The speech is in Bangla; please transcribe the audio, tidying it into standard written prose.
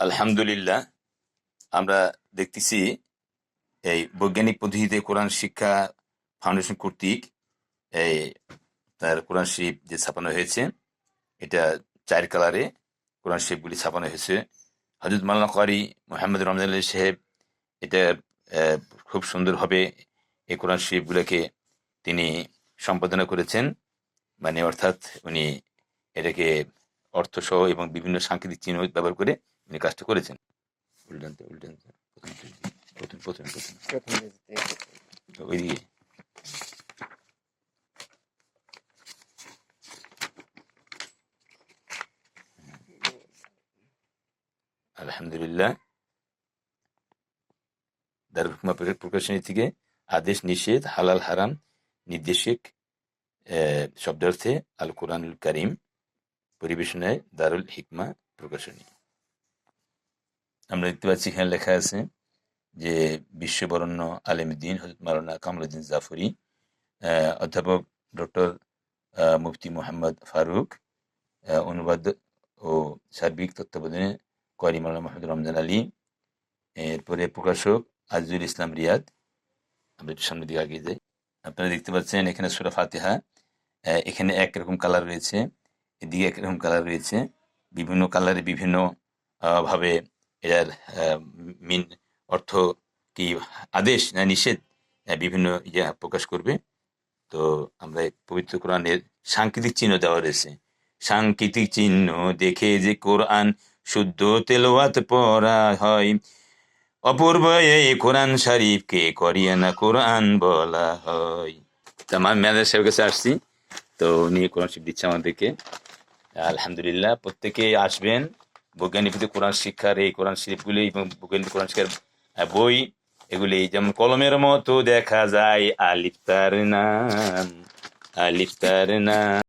আলহামদুলিল্লাহ, আমরা দেখতেছি এই বৈজ্ঞানিক পদ্ধতিতে কোরআন শিক্ষা ফাউন্ডেশন কর্তৃক এই তার কোরআন শরীফ যে ছাপানো হয়েছে, এটা 4 কালারে কোরআন শরীফগুলি ছাপানো হয়েছে। হযরত মাওলানা কারি মোহাম্মদ রমজান আলী সাহেব এটা আহ, খুব সুন্দরভাবে এই কোরআন শরীফগুলোকে তিনি সম্পাদনা করেছেন। মানে অর্থাৎ উনি এটাকে অর্থসহ এবং বিভিন্ন সাংকেতিক চিহ্ন ব্যবহার করে উনি কাজটা করেছেন। উল্টানতে উল্টানতে প্রথম প্রথম প্রথম ওইদিকে। আলহামদুলিল্লাহ, দারুল হিকমা প্রকাশনী থেকে আদেশ নিষেধ হালাল হারাম নির্দেশক শব্দার্থে আল কোরআনুল কারিম, পরিবেশনায় দারুল হিকমা প্রকাশনী। আমরা দেখতে পাচ্ছি এখানে লেখা আছে যে বিশ্ববরণ্য আলেমদ্দিন হযরত মাওলানা কামরুদ্দিন জাফরি, অধ্যাপক ডক্টর মুফতি মোহাম্মদ ফারুক, অনুবাদ ও সার্বিক তত্ত্বাবধানে কারি মাওলানা মাহমুদ রমজান আলী, এরপরে প্রকাশক আজিজুল ইসলাম রিয়াদ। আমরা একটু সামনের দিকে এগিয়ে যাই। আপনারা দেখতে পাচ্ছেন এখানে সূরা ফাতিহা, এখানে একরকম কালার রয়েছে, এদিকে একরকম কালার রয়েছে, বিভিন্ন কালারে বিভিন্ন ভাবে এর মিন অর্থ কি, আদেশ না নিষেধ, বিভিন্ন প্রকাশ করবে। তো আমরা পবিত্র কোরআনের সাংকেতিক চিহ্ন দেওয়া রয়েছে। সাংকেতিক চিহ্ন দেখে যে কোরআন শুদ্ধ তেলাওয়াত পড়া হয়, অপূর্ব এই কোরআন শরীফকে করিয়ানা কোরআন বলা হয়। আমার ম্যানেজার সাহেবের কাছে আসছি, তো উনি কোরআন শরীফ দিচ্ছে আমাদেরকে। আলহামদুলিল্লাহ, প্রত্যেকে আসবেন। বৈজ্ঞানিক কোরআন শিক্ষার এই কোরআন শরীফগুলি এবং বৈজ্ঞানিক কোরআন শিক্ষার বই, এগুলি যেমন কলমের মতো দেখা যায়। আলিফ তার নাম, আলিফ তার নাম।